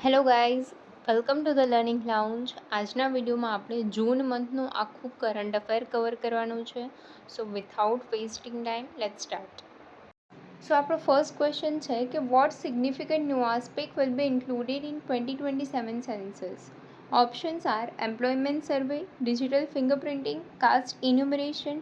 Hello guys, welcome to the learning lounge. આજના વિડીયોમાં આપણે જૂન મંથનું આખું કરંટ અફેર કવર કરવાનું છે. So without wasting time let's start. So આપણો ફર્સ્ટ ક્વેશ્ચન છે કે what significant new aspect will be included in 2027 census? Options are employment survey, digital fingerprinting, caste enumeration,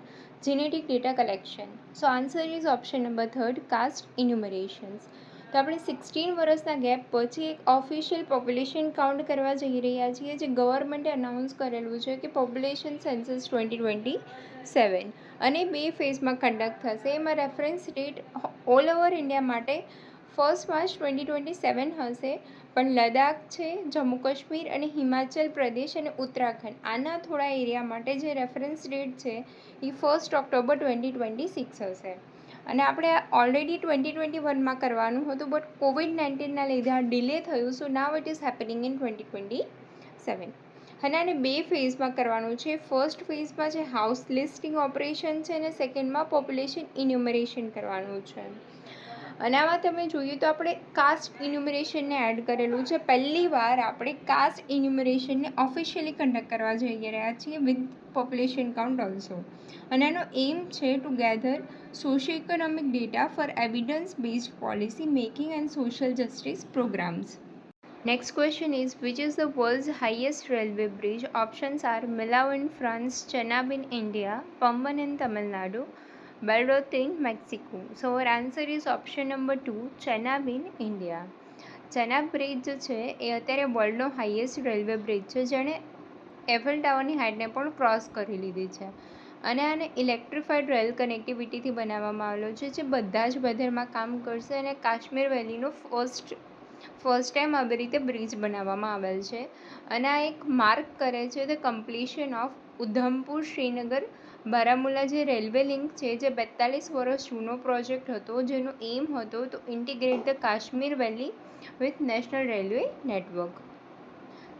genetic data collection. So answer is option number third, caste enumerations. તો આપણે 16 વર્ષના gap પછી એક official population count કરવા જઈ રહ્યા છીએ, જે ગવર્મેન્ટે અનાઉન્સ કરેલું છે કે પોપ્યુલેશન સેન્સસ 2027 અને 2 ફેઝમાં કન્ડક્ટ થશે. એમાં reference date all over India માટે 1 માર્ચ 2027 હશે, પણ લદ્દાખ છે, જમ્મુ કાશ્મીર અને હિમાચલ પ્રદેશ અને ઉત્તરાખંડ આના થોડા એરિયા માટે જે રેફરન્સ ડેટ છે એ 1 ઓક્ટોબર 2026 હશે. અને આપણે ઓલરેડી 2021માં કરવાનું હતું, બટ COVID-19ના લીધે આ ડિલે થયું. So now it is happening in 2027. અને આને 2 ફેઝમાં કરવાનું છે. ફર્સ્ટ ફેઝમાં જે હાઉસ લિસ્ટિંગ ઓપરેશન છે અને સેકન્ડમાં પોપ્યુલેશન ઇન્યુમરેશન કરવાનું છે. અને આમાં તમે જોઈએ તો આપણે કાસ્ટ ઇન્યુમરેશનને એડ કરેલું છે. પહેલી વાર આપણે કાસ્ટ ઇન્યુમરેશનને ઓફિશિયલી કન્ડક્ટ કરવા જઈ રહ્યા છીએ વિથ પોપ્યુલેશન કાઉન્ટ ઓલ્સો. અને એનો એમ છે to gather socio economic data for evidence based policy making and social justice programmes. Next question is, which is the world's highest railway bridge? Options are Millau in France, Chenab in India, Pamban in Tamil Nadu, Belroth in Mexico. So our answer is option number 2, Chenab in India. Chenab bridge જે છે એ અત્યારે વર્લ્ડનો highest railway bridge છે, જેણે એફેલ ટાવરની હાઇટને પણ cross કરી લીધી છે. અને આને ઇલેક્ટ્રિફાઈડ રેલ કનેક્ટિવિટીથી બનાવવામાં આવેલો છે, જે બધા જ વેધરમાં કામ કરશે. અને કાશ્મીર વેલીનો ફર્સ્ટ ટાઈમ આવી રીતે બ્રિજ બનાવવામાં આવેલ છે. અને આ એક માર્ક કરે છે the completion of Udhampur Srinagar Baramulla જે રેલવે લિંક છે, જે 42 વર્ષ જૂનો પ્રોજેક્ટ હતો, જેનો એમ હતો તો integrate the Kashmir valley with national railway network.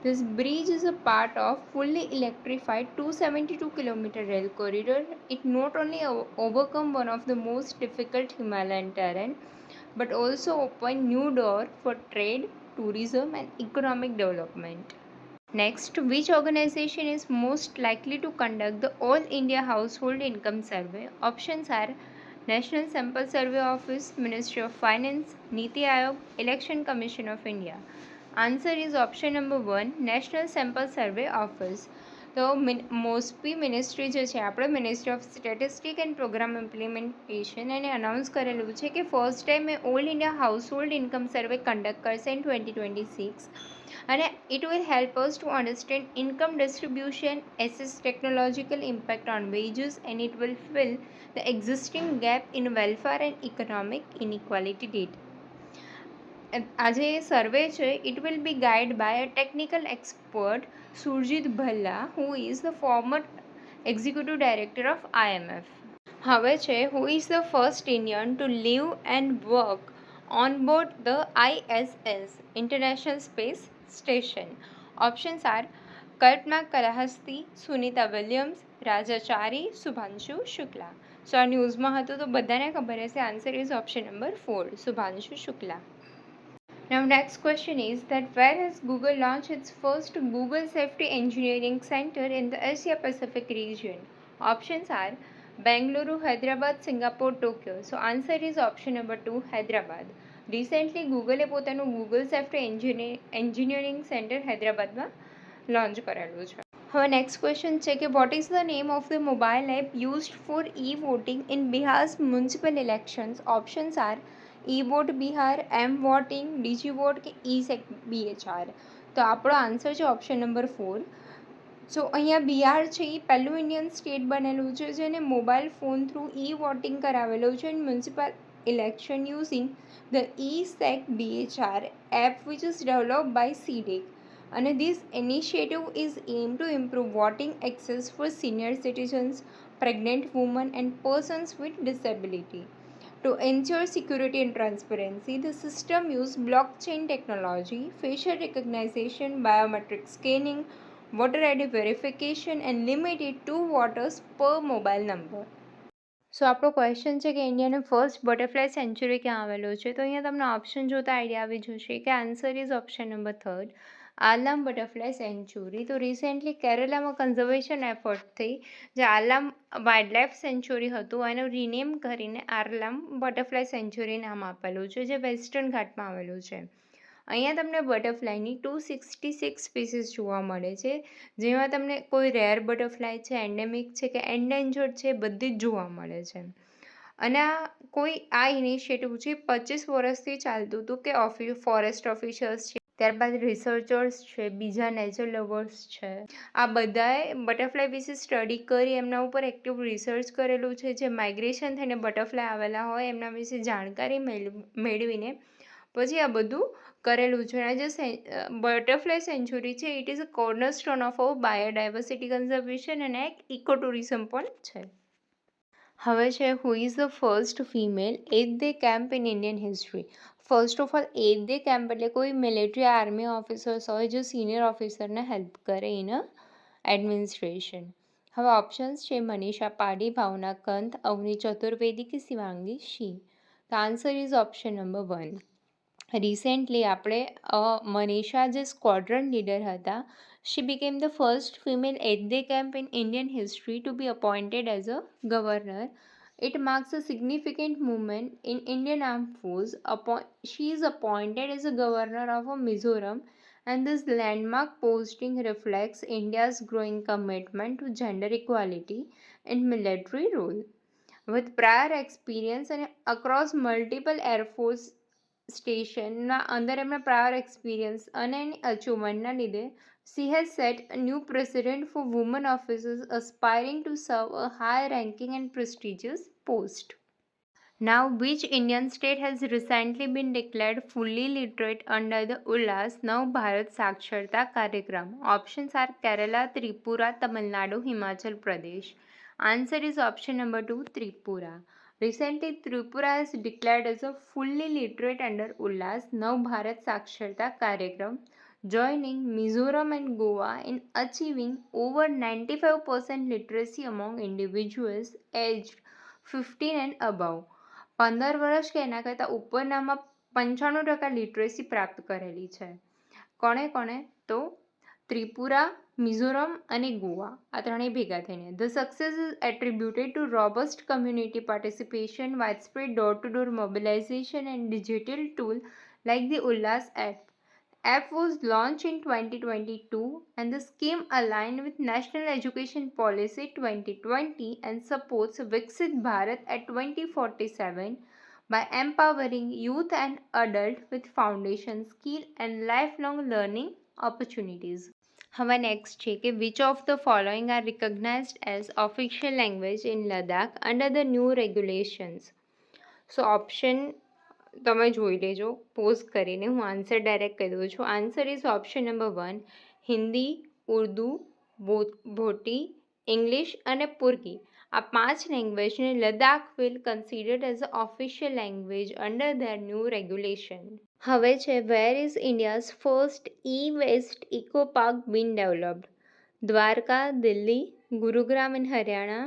This bridge is a part of fully electrified 272-kilometer rail corridor. It not only overcome one of the most difficult Himalayan terrain, but also open new door for trade, tourism and economic development. Next, which organization is most likely to conduct the All India Household Income Survey? Options are National Sample Survey Office, Ministry of Finance, Niti Aayog, Election Commission of India. Answer is option number 1, national sample survey office. તો MoSPI ministry જે છે આપણે ministry of statistic and programme implementation એને announce કરેલું છે કે first time a all India household income survey conduct કરશે in 2026. અને it will help us to understand income distribution, assess technological impact on wages, and it will fill the existing gap in welfare and economic inequality data. આજે survey છે it will be guide by a technical expert Surjit Bhalla, who is the former executive director of IMF. હવે છે who is the first Indian to leave and work on board the ISS international space station. Options are Kalpana Kalahasti, Sunita Williams, Rajachari, Shubhanshu Shukla. So આ ન્યૂઝમાં હતું તો બધાને ખબર હશે. Answer is option number 4, Shubhanshu Shukla. Now next question is that where has Google launched its first Google Safety Engineering Center in the Asia Pacific region? Options are Bengaluru, Hyderabad, Singapore, Tokyo. So answer is option number 2, Hyderabad. Recently Google પોતાનું Google Safety Engineering Center હૈદરાબાદમાં launch કરેલું છે. હવે next question છે કે what is the name of the mobile app used for voting in Bihar's municipal elections? Options are vote Bihar, M voting, digi vote કે SEC BHR. તો આપણો આન્સર છે ઓપ્શન નંબર 4. સો અહીંયા બિહાર છે એ પહેલું ઇન્ડિયન સ્ટેટ બનેલું છે જેને મોબાઈલ ફોન થ્રુ વોટિંગ કરાવેલું છે in municipal election using the SEC BHR app which is developed by CDEC. અને this initiative is aim to improve voting access for senior citizens, pregnant women and persons with disability. To ensure security and transparency, the system uses blockchain technology, facial recognition, biometric scanning, voter ID verification, and limited 2 voters per mobile number. સો આપણો question છે કે ઇન્ડિયાનો first butterfly century ક્યાં આવેલો છે? તો અહીંયા તમને option જોતા આઈડિયા આવી જશે કે answer is option number 3, Aralam butterfly sanctuary. તો રિસેન્ટલી કેરલામાં કન્ઝર્વેશન એફર્ટથી જે આલામ વાઇલ્ડલાઇફ સેન્ચુરી હતું એનું રિનેમ કરીને આરલામ બટરફ્લાય સેન્ચુરી નામ આપેલું છે, જે વેસ્ટર્ન ઘાટમાં આવેલું છે. અહીંયા તમને બટરફ્લાયની 266 સ્પીસીસ જોવા મળે છે, જેમાં તમને કોઈ રેર બટરફ્લાય છે, એન્ડેમિક છે કે એન્ડેન્જર્ડ છે, બધી જ જોવા મળે છે. અને આ ઇનિશિયેટિવ છે 25 વર્ષથી ચાલતું હતું કે ફોરેસ્ટ ઓફિસર્સ છે, ત્યારબાદ રિસર્ચર્સ છે, બીજા નેચર લવર્સ છે, આ બધાએ બટરફ્લાય વિશે સ્ટડી કરી એમના ઉપર એક્ટિવ રિસર્ચ કરેલું છે. જે માઇગ્રેશન થઈને બટરફ્લાય આવેલા હોય એમના વિશે જાણકારી મેળવીને પછી આ બધું કરેલું છે. અને જે બટરફ્લાય સેન્ચુરી છે it is a cornerstone of our biodiversity conservation અને એક ઇકો ટુરિઝમ પણ છે. હવે છે who is the first female at the camp in Indian history? First of all at the camp એટલે કોઈ મિલિટરી આર્મી ઓફિસર્સ હોય જે સિનિયર ઓફિસરને હેલ્પ કરે ઇન એડમિનિસ્ટ્રેશન. હવે ઓપ્શન્સ છે મનીષા પાડી, ભાવના કંત, અવની ચતુર્વેદી કે શિવાંગી શી. તો answer is option number 1. Recently આપણે મનીષા જે સ્ક્વોડ્રન લીડર હતા, she became the first female at the camp in Indian history to be appointed as a governor. It marks a significant movement in Indian armed force. She is appointed as a governor of Mizoram, and this landmark posting reflects India's growing commitment to gender equality in military role. With prior experience and across multiple Air Force સ્ટેશનના અંદર એમના prior experience અને એની અચીવમેન્ટના લીધે she has set a new precedent for women officers aspiring to serve a high ranking and prestigious post. Now, which Indian state has recently been declared fully literate under the Ullas Nav Bharat Saksharta Karyakram? Options are Kerala, Tripura, Tamil Nadu, Himachal Pradesh. Answer is option number 2, Tripura. Recently, Tripura is declared as a fully literate under Ullas Nav Bharat Saksharta Karyakram, joining Mizoram and Goa in achieving over 95% literacy among individuals aged 15 and above. 15 વર્ષ કે એના કરતાં ઉપરનામાં 95% literacy પ્રાપ્ત કરેલી છે. કોણે? તો ત્રિપુરા, મિઝોરમ અને ગોવા, આ ત્રણેય ભેગા થઈને. The success is attributed to robust community participation, widespread door to door mobilisation and digital tool like the Ullas app. App was launched in 2022 and the scheme aligned with National Education Policy 2020 and supports Viksit Bharat at 2047 by empowering youth and adults with foundation skill and lifelong learning opportunities. હવે next છે કે which of the following are recognised as official language in Ladakh under the new regulations? So option તમે જોઈ લેજો pose કરીને, હું answer direct કહી દઉં છું. Answer is option number 1, Hindi, Urdu, Bhoti, English અને પુર્ગી. આ 5 લેંગ્વેજને Ladakh will considered as a official language under their new regulation. હવે છે where is India's first waste eco park been developed? Dwarka, Delhi, Gurugram in Haryana,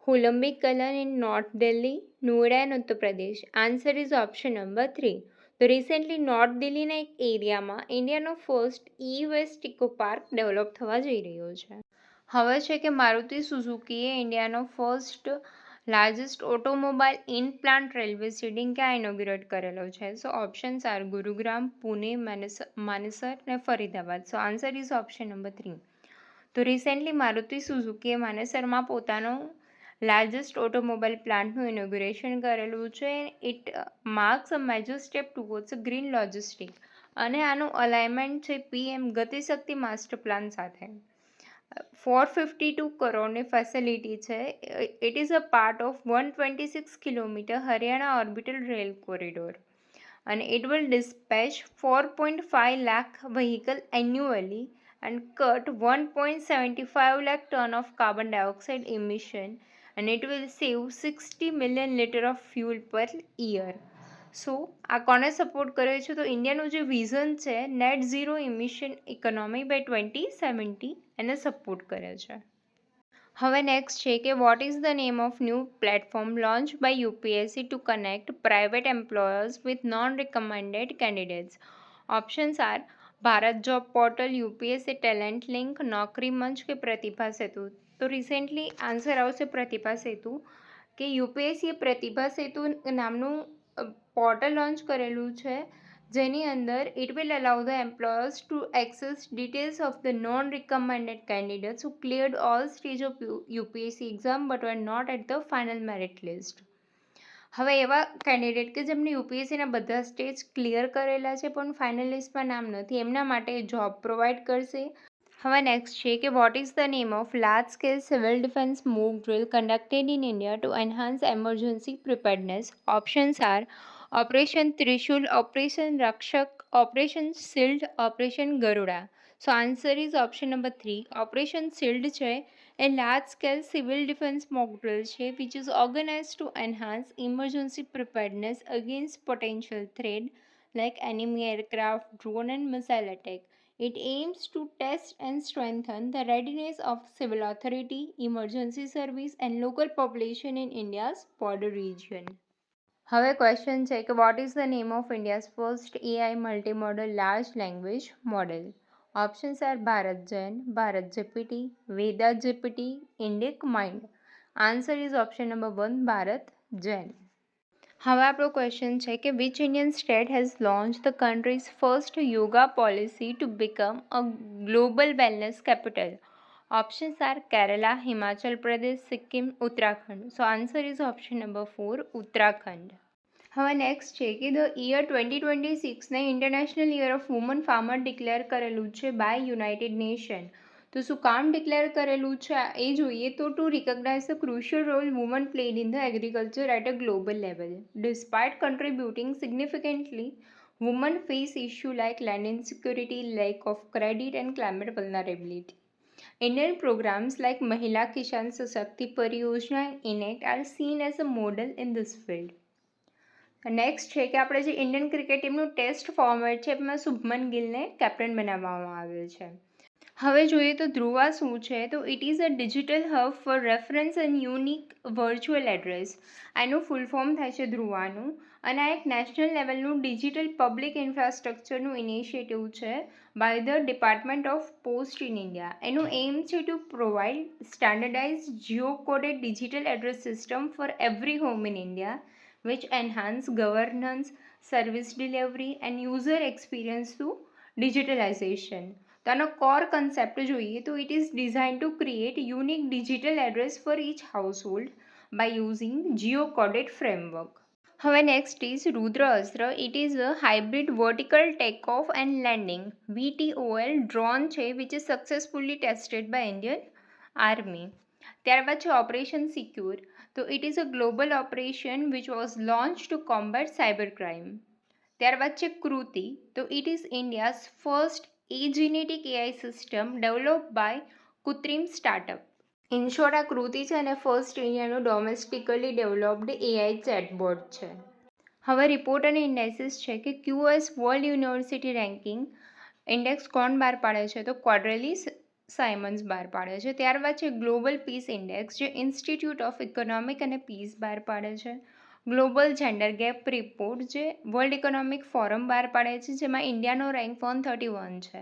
Holambi Kalan in north Delhi, Noida in Uttar Pradesh. Answer is option number 3. તો recently north દિલ્હીના એક એરિયામાં ઇન્ડિયાનો first waste eco park develop થવા જઈ રહ્યો છે. હવે છે કે મારુતિ સુઝુકીએ ઇન્ડિયાનો first largest automobile in plant railway siding ક્યાં ઇનોગ્રેટ કરેલો છે? So options are Gurugram, Pune, Manesar અને Faridabad. So answer is option number 3. તો રિસેન્ટલી મારુતિ સુઝુકીએ માનેસરમાં પોતાનો લાર્જેસ્ટ ઓટોમોબાઈલ પ્લાન્ટનું ઇનોગ્રેશન કરેલું છે. It marks a major step towards a green logistic અને આનું અલાઇનમેન્ટ છે પીએમ ગતિશક્તિ માસ્ટર પ્લાન સાથે. 452 કરોડની ફેસિલિટી છે. It is a part of 126 kilometre Haryana orbital rail corridor અને it will dispatch 4.5 lakh vehicle annually and cut 1.75 lakh ton of carbon dioxide emission, and it will save 60 million liter of fuel per year. સો આ કોને support કરે છે? તો ઇન્ડિયાનું જે vision છે net zero emission economy by 2070 એને support કરે છે. હવે નેક્સ્ટ છે કે what is the name of new platform launch by UPSC to connect private employers with non recommended candidates? Options are Bharat job portal, UPSC talent link, Naukri Manch કે પ્રતિભા સેતુ. તો recently answer આવશે પ્રતિભા સેતુ, કે યુપીએસસીએ પ્રતિભા સેતુ નામનું પોર્ટલ લોન્ચ કરેલું છે, જેની અંદર it will allow the employers to access details of the non recommended candidates who cleared all stage of UPSC exam but were not at the final merit list. હવે એવા candidate કે જેમને યુપીએસસીના બધા stage clear કરેલા છે પણ final લિસ્ટમાં નામ નથી, એમના માટે જોબ પ્રોવાઈડ કરશે. હવે નેક્સ્ટ છે કે what is the name of large scale civil defence move drill conducted in India to enhance emergency preparedness? Options are operation Trishul, operation Rakshak, operation shield, operation Garuda. So answer is option number 3. Operation shield છે a large scale civil defence mock drill છે which is organise to enhance emergency preparedness against potential threat like enemy aircraft, drone and missile attack. It aims to test and strengthen the readiness of civil authority, emergency service and local population in India's border region. હવે question છે કે what is the name of India's first AI multimodal large language model? Options are Bharat gen, Bharat GPT, Veda GPT, Indic mind. Answer is option number 1 Bharat gen. હવે આપણો question છે કે which Indian state has launch the country's first yoga policy to become a global wellness capital? Options are Kerala, Himachal Pradesh, Sikkim, Uttarakhand. So answer is option number 4 Uttarakhand. હવે next છે કે the year 2026ને international year of woman farmer declare કરેલું છે by United nation. તો શું કામ declare કરેલું છે એ જોઈએ તો to recognise the crucial role woman played in the agriculture at a global level. Despite contributing significantly, women face issues like land insecurity, lack of credit, and climate vulnerability. Indian programs like Mahila Kishan Sashakti Pariyojana and INACT are seen as a model in this field. Next છે કે આપણે જે Indian cricket ટીમનું test format છે એમાં Shubman ગિલને captain બનાવવામાં આવેલ છે. હવે જોઈએ તો ધ્રુવા શું છે, તો it is a digital hub for reference and unique virtual address. આનું ફૂલ ફોર્મ થાય છે ધ્રુવાનું, અને આ એક નેશનલ લેવલનું ડિજિટલ પબ્લિક ઇન્ફ્રાસ્ટ્રક્ચરનું ઇનિશિયેટિવ છે by the department of post in India. એનું એમ છે to provide standardise geo coded digital address system for every home in India which enhance governance, service delivery and user experience through digitalization. તો આનો core concept જોઈએ તો it is designed to create unique digital address for each household by using geo coded framework. હવે next is Rudra Astra. It is a hybrid vertical take off and landing VTOL drone છે which is successfully tested by Indian Army. ત્યારબાદ છે operation secure. તો it is a global operation which was launched to combat cyber crime. ત્યારબાદ છે કૃતિ. તો it is India's first એજેનેટિક AI system develop by કૃત્રિમ startup. In short આ કૃતિ છે અને ફર્સ્ટ ઇન્ડિયાનું ડોમેસ્ટિકલી ડેવલપ્ડ એઆઈ ચેટબોટ છે. હવે રિપોર્ટ અને ઇન્ડેક્સિસ છે કે QS world university ranking index કોણ બહાર પાડે છે, તો ક્વાડ્રેલિસ સાયમન્સ બહાર પાડે છે. ત્યારબાદ છે ગ્લોબલ પીસ ઇન્ડેક્સ જે ઇન્સ્ટિટ્યૂટ ઓફ ઇકોનોમિક અને પીસ બહાર પાડે છે. ગ્લોબલ જેન્ડર ગેપ રિપોર્ટ જે વર્લ્ડ ઇકોનોમિક ફોરમ બહાર પાડે છે, જેમાં ઇન્ડિયાનો રેન્ક 131 છે.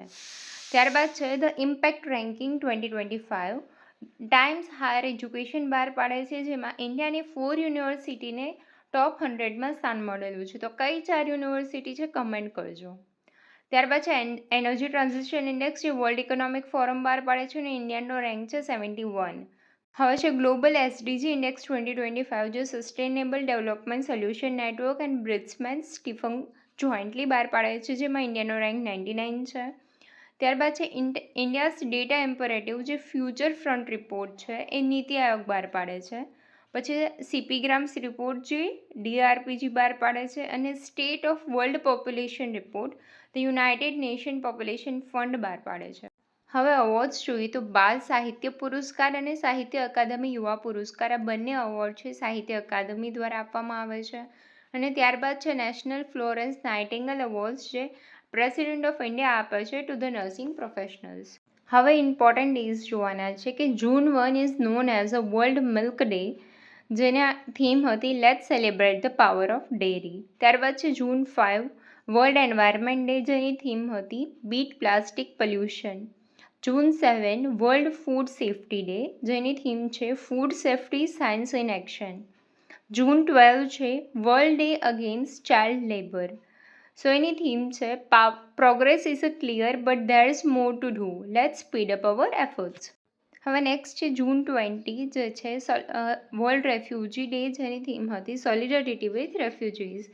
ત્યારબાદ છે the impact ranking 2025. Times higher education બહાર પાડે છે, જેમાં ઇન્ડિયાની 4 યુનિવર્સિટીને ટોપ 100માં સ્થાન મળેલું છે. તો કઈ 4 યુનિવર્સિટી છે કમેન્ટ કરજો. ત્યારબાદ છે એનર્જી ટ્રાન્ઝિશન ઇન્ડેક્સ જે વર્લ્ડ ઇકોનોમિક ફોરમ બહાર પાડે છે અને ઇન્ડિયાનો રેન્ક છે 71. હવે છે ગ્લોબલ SDG ઇન્ડેક્સ 2025 જે sustainable development solution network and Bertelsmann Stiftung jointly બહાર પાડે છે, જેમાં ઇન્ડિયાનો રેન્ક 99 છે. ત્યારબાદ છે ઇન્ડિયાઝ ડેટા ઇમ્પરેટિવ જે ફ્યુચર ફ્રન્ટ રિપોર્ટ છે એ નીતિ આયોગ બહાર પાડે છે. પછી CPગ્રામ્સ રિપોર્ટ જે DRPG બહાર પાડે છે, અને state of world population report the United nation population fund બહાર પાડે છે. હવે અવોર્ડ્સ જોઈએ તો બાલ સાહિત્ય પુરસ્કાર અને સાહિત્ય અકાદમી યુવા પુરસ્કાર આ બંને અવોર્ડ છે સાહિત્ય અકાદમી દ્વારા આપવામાં આવે છે. અને ત્યારબાદ છે નેશનલ ફ્લોરેન્સ નાઇટિંગેલ અવોર્ડ્સ જે પ્રેસિડેન્ટ ઓફ ઇન્ડિયા આપે છે ટુ ધ નર્સિંગ પ્રોફેશનલ્સ. હવે ઇમ્પોર્ટન્ટ ડેઝ જોવાના છે કે જૂન 1 is known as a world milk day, જેના થીમ હતી let's celebrate the power of dairy. ત્યારબાદ છે જૂન 5 વર્લ્ડ એન્વાયરમેન્ટ ડે, જેની થીમ હતી બીટ પ્લાસ્ટિક પોલ્યુશન. જૂન 7 વર્લ્ડ ફૂડ સેફ્ટી ડે, જેની થીમ છે food safety science in action. જૂન 12 છે world day against child labour. So એની થીમ છે progress is a clear but there is more to do, let's speed up our efforts. હવે next છે June 20, જે છે world refugee day, જેની theme હતી solidarity with રેફ્યુજીઝ.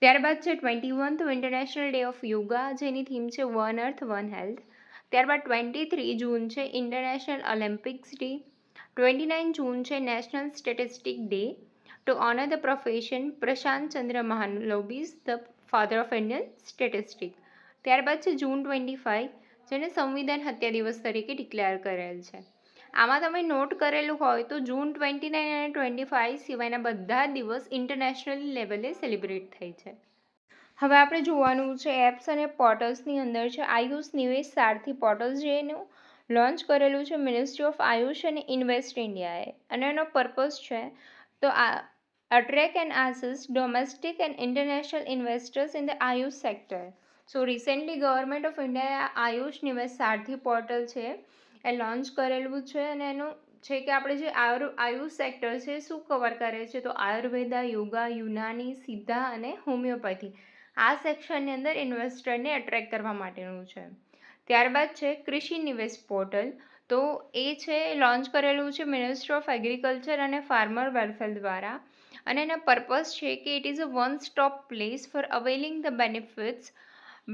ત્યારબાદ છે 21 ઇન્ટરનેશનલ ડે ઓફ યોગા, જેની થીમ છે વન અર્થ વન હેલ્થ. ત્યારબાદ 23 જૂન છે ઇન્ટરનેશનલ ઓલિમ્પિક્સ ડે. 29 જૂન છે national statistic day to honour the profession Prashanta Chandra Mahalanobis, the father of Indian statistic. ત્યારબાદ છે જૂન 25, જેને સંવિધાન હત્યા દિવસ તરીકે ડિક્લેર કરેલ છે. આમાં તમે નોટ કરેલું હોય તો જૂન 29 અને 25 સિવાયના બધા દિવસ ઇન્ટરનેશનલ લેવલે સેલિબ્રેટ થાય છે. હવે આપણે જોવાનું છે એપ્સ અને પોર્ટલ્સની અંદર છે આયુષ નિવેશ સારથી પોર્ટલ, જેનું લોન્ચ કરેલું છે મિનિસ્ટ્રી ઓફ આયુષ અને ઇન્વેસ્ટ ઇન્ડિયાએ, અને એનો પર્પઝ છે તો attract and assist domestic and international investors in the Ayush sector. So recently Government of India Ayush નિવેશ સારથી પોર્ટલ છે એ લોન્ચ કરેલું છે, અને એનું છે કે આપણે જે આયુષ સેક્ટર છે શું કવર કરે છે તો આયુર્વેદા, યોગા, યુનાની, સિદ્ધા અને હોમિયોપેથી આ સેક્શનની અંદર ઇન્વેસ્ટરને એટ્રેક્ટ કરવા માટેનું છે. ત્યારબાદ છે કૃષિ નિવેશ પોર્ટલ, તો એ છે લોન્ચ કરેલું છે મિનિસ્ટ્રી ઓફ એગ્રીકલ્ચર અને ફાર્મર વેલફેર દ્વારા, અને એના પર્પઝ છે કે it is a one stop place for availing the benefits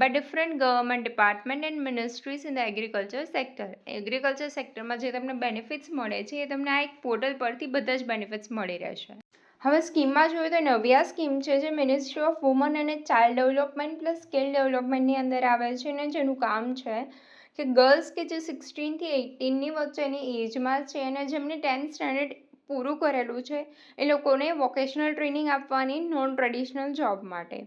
by different government department and ministries in the agriculture sector. Agriculture સેક્ટરમાં જે તમને બેનિફિટ્સ મળે છે એ તમને આ એક પોર્ટલ પરથી બધા જ બેનિફિટ્સ મળી રહેશે. હવે સ્કીમમાં જોઈએ તો નવ્યા સ્કીમ છે જે મિનિસ્ટ્રી ઓફ વુમન અને ચાઇલ્ડ ડેવલપમેન્ટ પ્લસ સ્કિલ ડેવલપમેન્ટની અંદર આવે છે, અને જેનું કામ છે કે ગર્લ્સ કે જે 16 થી 18ની વચ્ચેની એજમાં છે અને જેમને 10th સ્ટેન્ડર્ડ પૂરું કરેલું છે એ લોકોને વોકેશનલ ટ્રેનિંગ આપવાની નોન ટ્રેડિશનલ જોબ માટે.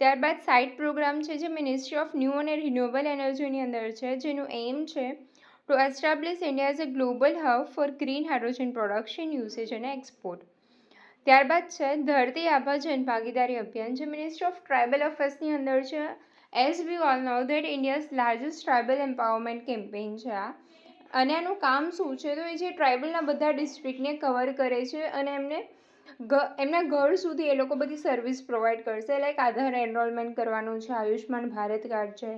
ત્યારબાદ સાઇડ પ્રોગ્રામ છે જે મિનિસ્ટ્રી ઓફ ન્યૂ અને રિન્યુએબલ એનર્જીની અંદર છે, જેનું એમ છે to establish India as a global hub four green hydrogen production, usage અને એક્સપોર્ટ. ત્યારબાદ છે ધરતી આભા જન ભાગીદારી અભિયાન, જે મિનિસ્ટ્રી ઓફ ટ્રાઇબલ અફેર્સની અંદર છે. As we all know that India's largest tribal empowerment campaign છે આ, અને આનું કામ શું છે તો એ જે ટ્રાઇબલના બધા ડિસ્ટ્રિક્ટને કવર કરે છે અને એમના ઘર સુધી એ લોકો બધી સર્વિસ પ્રોવાઈડ કરશે, લાઈક આધાર એનરોલમેન્ટ કરવાનું છે, આયુષ્માન ભારત કાર્ડ છે,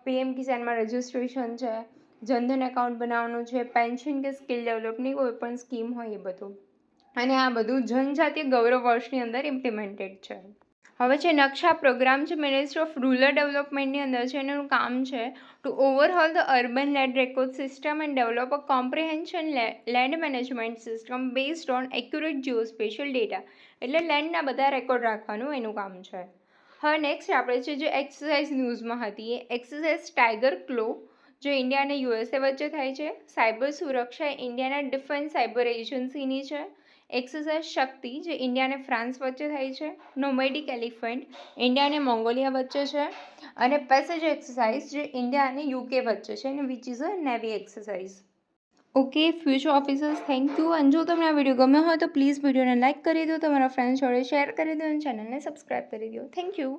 પીએમ કિસાનમાં રજિસ્ટ્રેશન છે, જનધન એકાઉન્ટ બનાવવાનું છે, પેન્શન કે સ્કિલ ડેવલપની કોઈ પણ સ્કીમ હોય એ બધું, અને આ બધું જનજાતીય ગૌરવ વર્ષની અંદર ઇમ્પ્લિમેન્ટેડ છે. હવે છે નકશા પ્રોગ્રામ છે મિનિસ્ટ્રી ઓફ રૂરલ ડેવલપમેન્ટની અંદર છે, એનું કામ છે to overhaul the urban land record system and develop a comprehension land management system based on accurate geospatial data, એટલે લેન્ડના બધા રેકોર્ડ રાખવાનું એનું કામ છે. હવે નેક્સ્ટ આપણે છે જે એક્સરસાઇઝ ન્યૂઝમાં હતી એ એક્સરસાઇઝ ટાઈગર ક્લો, જે ઇન્ડિયા અને યુએસએ વચ્ચે થાય છે. સાયબર સુરક્ષા ઇન્ડિયાના ડિફેન્સ સાયબર એજન્સીની છે. એક્સરસાઇઝ શક્તિ, જે ઇન્ડિયા અને ફ્રાન્સ વચ્ચે થાય છે. નોમેડિક એલિફન્ટ ઇન્ડિયા અને મોંગોલિયા વચ્ચે છે. અને પેસેજ એક્સરસાઇઝ, જે ઇન્ડિયા અને યુકે વચ્ચે છે, અને which is a navy exercise. Okay future officers, thank you. અને જો તમને આ વિડીયો ગમ્યો હોય તો પ્લીઝ વિડીયોને લાઇક કરી દો, તમારા ફ્રેન્ડ્સ જોડે શેર કરી દો અને ચેનલને સબસ્ક્રાઈબ કરી દો. Thank you.